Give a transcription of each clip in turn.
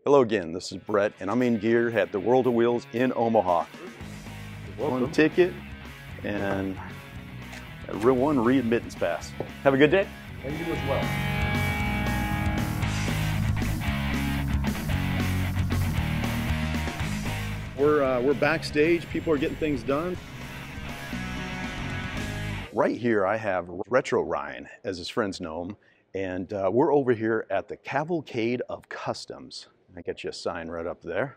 Hello again, this is Brett, and I'm in gear at the World of Wheels in Omaha. One ticket and one re-admittance pass. Have a good day. And you as well. We're backstage, people are getting things done. Right here I have Retro Ryan, as his friends know him, and we're over here at the Cavalcade of Customs. I get you a sign right up there.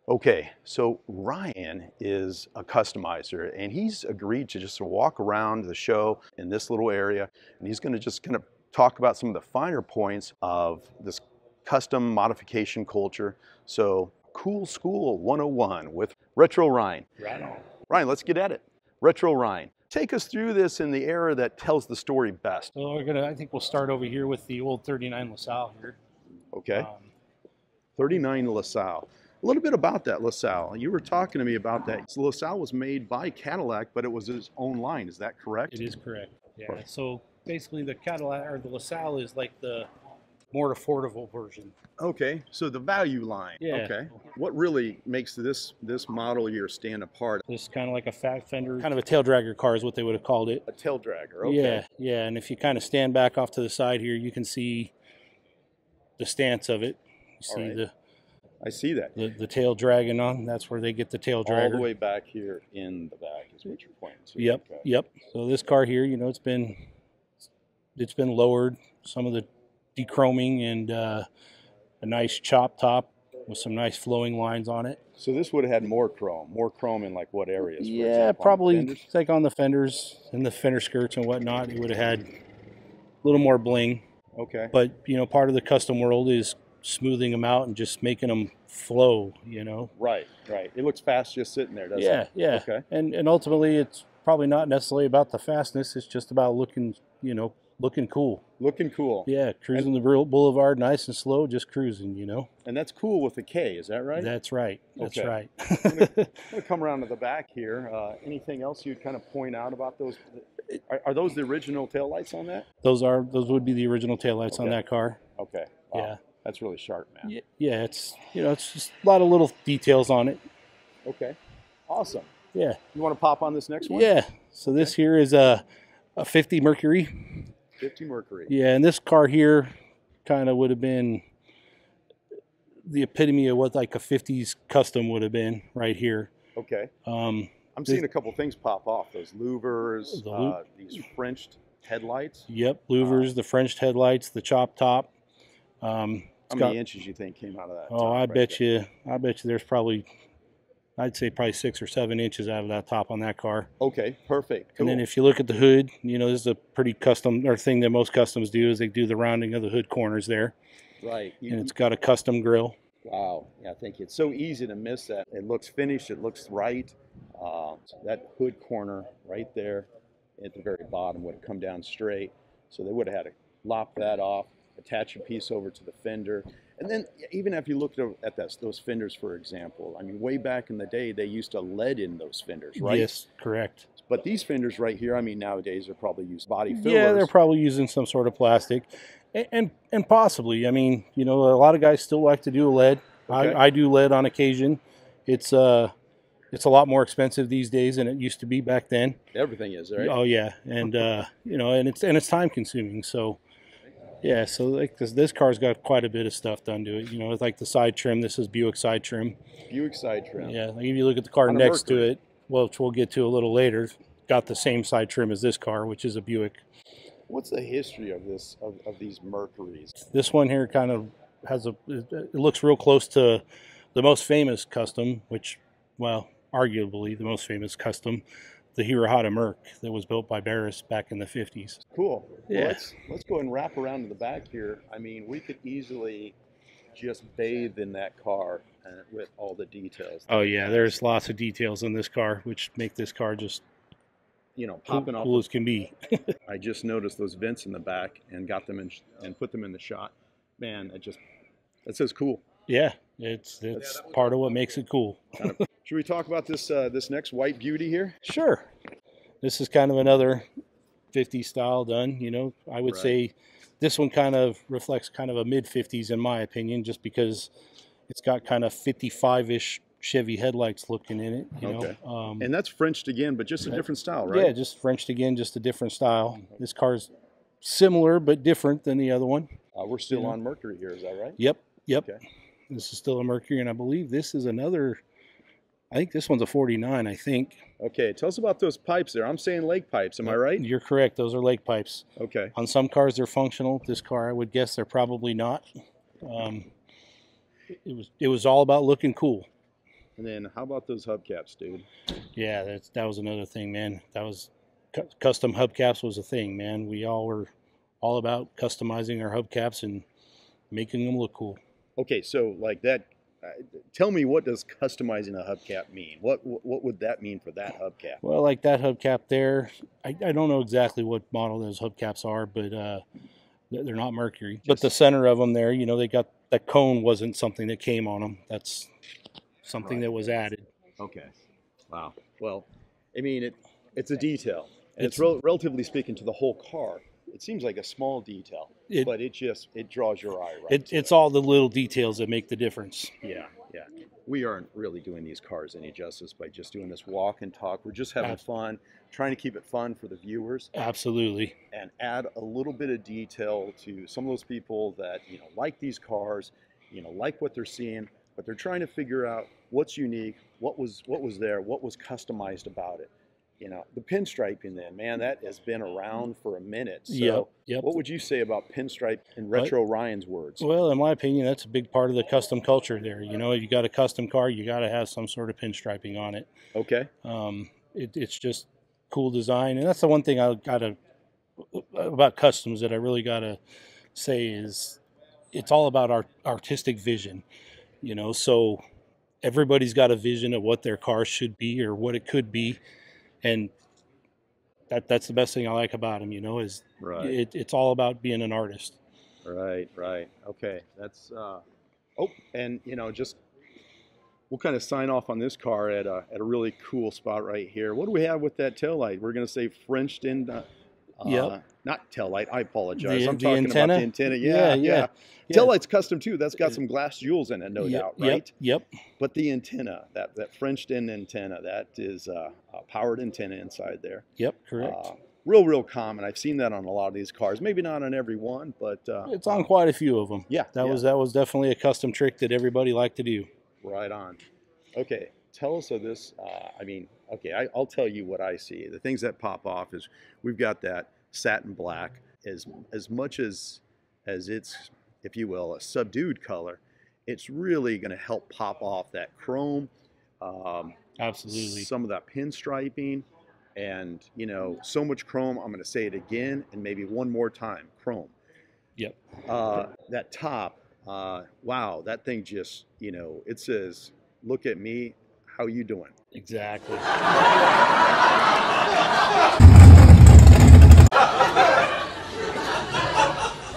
Okay, so Ryan is a customizer, and he's agreed to just walk around the show in this little area, and he's gonna just kind of talk about some of the finer points of this custom modification culture. So, Cool School 101 with Retro Ryan. Right on. Ryan, let's get at it. Retro Ryan, take us through this in the era that tells the story best. So I think we'll start over here with the old 39 LaSalle here. Okay. 39 LaSalle. A little bit about that LaSalle. You were talking to me about that. So LaSalle was made by Cadillac, but it was his own line. Is that correct? It is correct. Yeah. So basically, the Cadillac or the LaSalle is like the more affordable version. Okay. So the value line. Yeah. Okay. What really makes this model year stand apart? This is kind of like a fat fender, kind of a tail dragger car is what they would have called it. A tail dragger. Okay. Yeah. Yeah. And if you kind of stand back off to the side here, you can see the stance of it. You see right. I see that. The tail dragging on. That's where they get the tail dragger. All the way back here in the back is what you're pointing to. Yep. Okay. Yep. So this car here, you know, it's been lowered. Some of the dechroming and a nice chop top with some nice flowing lines on it. So this would have had more chrome in like what areas? Yeah, probably like on the fenders and the fender skirts and whatnot. It would have had a little more bling. Okay. But, you know, part of the custom world is smoothing them out and just making them flow, you know. Right, right. It looks fast just sitting there, doesn't it? Yeah. Okay. And ultimately, it's probably not necessarily about the fastness. It's just about looking, you know, looking cool. Looking cool. Yeah, cruising the real boulevard nice and slow, just cruising, you know. And that's cool with a K, is that right? That's right. That's okay. right. I'm gonna come around to the back here. Anything else you'd kind of point out about those? Are those the original taillights on that? Those would be the original taillights on that car. Okay. Wow. Yeah. That's really sharp, man. Yeah, it's, you know, it's just a lot of little details on it. Okay. Awesome. Yeah. You want to pop on this next one? Yeah. So this here is a 50 Mercury. 50 Mercury. Yeah, and this car here kind of would have been the epitome of what like a 50s custom would have been right here. Okay. I'm seeing a couple things pop off. Those louvers, these Frenched headlights. Yep, louvers, the Frenched headlights, the chop top. How many inches you think came out of that? Oh, I bet you there's probably, I'd say probably 6 or 7 inches out of that top on that car. Okay, perfect. Cool. And then if you look at the hood, you know, this is a pretty custom, or thing that most customs do is they do the rounding of the hood corners there. Right. And it's got a custom grill. Wow. Yeah, thank you. It's so easy to miss that. It looks finished. It looks right. That hood corner right there at the very bottom would have come down straight. So they would have had to lop that off, attach a piece over to the fender. And then even if you looked at those fenders, for example, I mean, way back in the day, they used to lead in those fenders, right? Yes, correct. But these fenders right here, I mean, nowadays they're probably used body fillers. Yeah, they're probably using some sort of plastic. And possibly, I mean, you know, a lot of guys still like to do a lead. Okay. I do lead on occasion. It's a lot more expensive these days than it used to be back then. Everything is, right? Oh yeah, and you know, and it's time consuming. So yeah, so like this car's got quite a bit of stuff done to it. You know, it's like the side trim. This is Buick side trim. Buick side trim. Yeah, like if you look at the car next to it, which we'll get to a little later, got the same side trim as this car, which is a Buick. What's the history of this of these Mercuries? This one here kind of has it looks real close to the most famous custom, which, well, arguably the most famous custom, the Hirohata Merc that was built by Barris back in the 50s. Cool. Yeah. Well, let's go and wrap around to the back here. I mean, we could easily just bathe in that car with all the details. Oh yeah, there's lots of details in this car, which make this car just, you know, popping off. Cool as can be. I just noticed those vents in the back and got them in and put them in the shot. Man, that says cool. Yeah, it's part of what makes it cool. Should we talk about this this next white beauty here? Sure. This is kind of another 50s style done. You know, I would say This one kind of reflects kind of a mid-50s in my opinion, just because it's got kind of 55-ish Chevy headlights looking in it. You know? And that's Frenched again, but just a different style, right? Yeah, just Frenched again, just a different style. This car's similar but different than the other one. We're still on Mercury here, is that right? Yep, yep. Okay. This is still a Mercury, and I believe this is another, I think this one's a 49, I think. Okay, tell us about those pipes there. I'm saying lake pipes, am I right? You're correct, those are lake pipes. Okay. On some cars they're functional. This car, I would guess they're probably not. It was all about looking cool. And then how about those hubcaps, dude? Yeah, that was another thing, man. That was custom hubcaps was a thing, man. We all were all about customizing our hubcaps and making them look cool. Okay, so like that, tell me, what does customizing a hubcap mean? What would that mean for that hubcap? Well, like that hubcap there, I don't know exactly what model those hubcaps are, but they're not Mercury. But the center of them there, you know, they got that cone wasn't something that came on them. That's something that was added. Okay. Wow. Well, I mean, it's a detail. And it's relatively speaking to the whole car. It seems like a small detail, but it draws your eye right. It's all the little details that make the difference. Yeah, yeah. We aren't really doing these cars any justice by just doing this walk and talk. We're just having fun, trying to keep it fun for the viewers. Absolutely. And add a little bit of detail to some of those people that, you know, like these cars, you know, like what they're seeing, but they're trying to figure out what's unique, what was there, what was customized about it. You know, the pinstriping then, man, that has been around for a minute. So yep. What would you say about pinstripe in retro Ryan's words? Well, in my opinion, that's a big part of the custom culture there. You know, if you got a custom car, you got to have some sort of pinstriping on it. Okay. It's just cool design. And that's the one thing about customs that I really got to say is it's all about our artistic vision, you know, so everybody's got a vision of what their car should be or what it could be. And that's the best thing I like about him, you know, is it's all about being an artist. Right. Okay. That's, and you know, just, we'll kind of sign off on this car at a really cool spot right here. What do we have with that tail light? We're going to say Frenched in, not tail light. I apologize. I'm talking about the antenna. Yeah. Tail light's custom too. That's got some glass jewels in it, no doubt, right? Yep. But the antenna, that Frenched in antenna, that is a powered antenna inside there. Yep, correct. Real common. I've seen that on a lot of these cars. Maybe not on every one, but it's on quite a few of them. Yeah, that was definitely a custom trick that everybody liked to do. Right on. Okay, tell us of this. I'll tell you what I see. The things that pop off is we've got that satin black. As much as it's, if you will, a subdued color, it's really going to help pop off that chrome. Absolutely. Some of that pinstriping, and you know, so much chrome. I'm going to say it again and maybe one more time. Chrome. Yep. That top. Wow, that thing just, you know, it says, "Look at me. How you doing?" Exactly.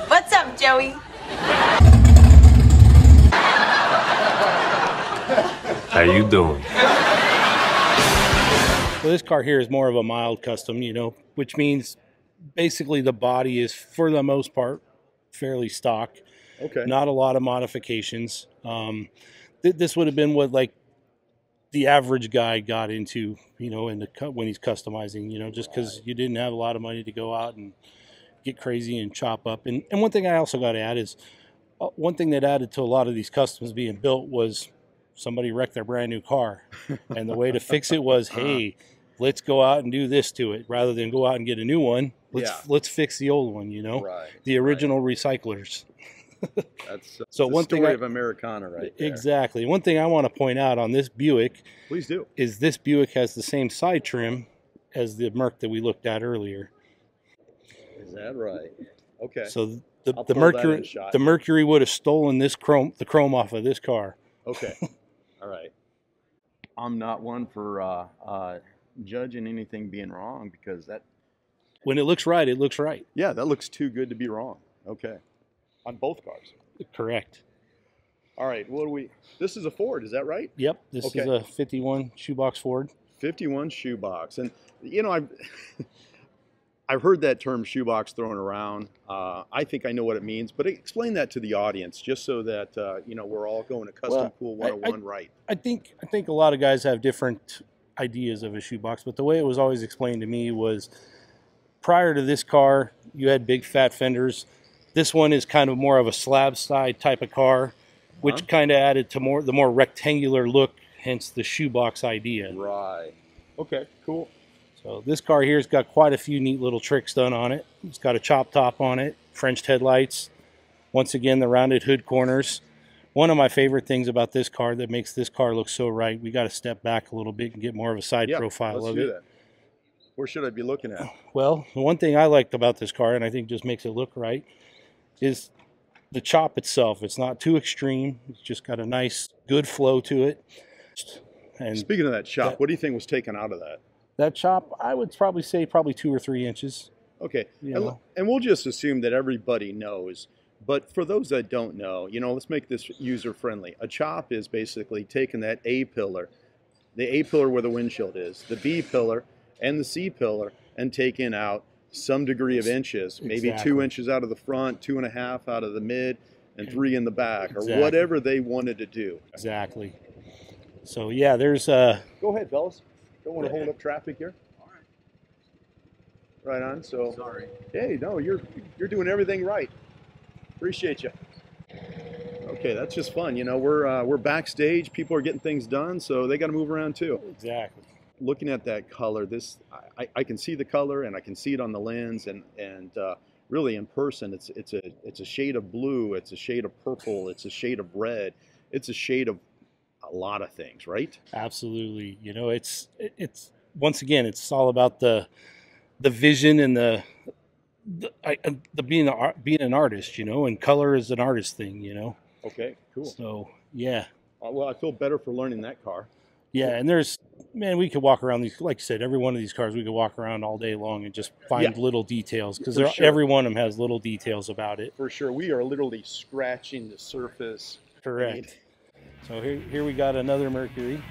What's up, Joey? How you doing? So this car here is more of a mild custom, you know, which means basically the body is, for the most part, fairly stock. Okay. Not a lot of modifications. This would have been what like the average guy got into, you know, when he's customizing, you know, just because you didn't have a lot of money to go out and get crazy and chop up. And one thing I also got to add is one thing that added to a lot of these customs being built was somebody wrecked their brand new car. And the way to fix it was, hey, let's go out and do this to it rather than go out and get a new one. Let's fix the old one, you know, the original recyclers. That's so one story of Americana right there. Exactly. One thing I want to point out on this Buick, please do, is this Buick has the same side trim as the Merc that we looked at earlier. Is that right? Okay. So the Mercury would have stolen the chrome off of this car. Okay. All right. I'm not one for judging anything being wrong, because that, when it looks right, it looks right. Yeah, that looks too good to be wrong. Okay. On both cars. Correct. All right. This is a Ford, is that right? Yep. This is a 51 shoebox Ford. 51 shoebox. And, you know, I've heard that term shoebox thrown around. I think I know what it means, but explain that to the audience just so that you know, we're all going to Custom Cool 101 right. I think a lot of guys have different ideas of a shoebox, but the way it was always explained to me was prior to this car, you had big fat fenders. This one is kind of more of a slab side type of car, which kind of added to the more rectangular look, hence the shoebox idea. Right. Okay, cool. So this car here's got quite a few neat little tricks done on it. It's got a chop top on it, French headlights. Once again, the rounded hood corners. One of my favorite things about this car that makes this car look so right, we got to step back a little bit and get more of a side profile of it. That. Where should I be looking at? Well, the one thing I liked about this car, and I think just makes it look right, is the chop itself. It's not too extreme. It's just got a nice, good flow to it. And speaking of that chop, what do you think was taken out of that? That chop, I would probably say 2 or 3 inches. Okay, and we'll just assume that everybody knows. But for those that don't know, you know, let's make this user-friendly. A chop is basically taking that A pillar, the A pillar where the windshield is, the B pillar, and the C pillar, and taking out some degree of inches, maybe 2 inches out of the front, 2.5 out of the mid, and 3 in the back, or whatever they wanted to do. Exactly. So yeah, there's Go ahead, fellas. Don't want to hold up traffic here. All right. Right on. So sorry. Hey, no, you're doing everything right. Appreciate you. Okay, that's just fun. You know, we're backstage. People are getting things done, so they got to move around too. Exactly. Looking at that color, I can see the color and I can see it on the lens, and really in person, it's a shade of blue, it's a shade of purple, it's a shade of red, it's a shade of a lot of things, right? Absolutely. You know, it's once again, it's all about the vision and the being an artist, you know, and color is an artist thing, you know. Okay, cool. So yeah. Well, I feel better for learning that car. Yeah, and we could walk around these, like I said, every one of these cars we could walk around all day long and just find little details, because every one of them has little details about it. For sure, we are literally scratching the surface. Correct. So here we got another Mercury.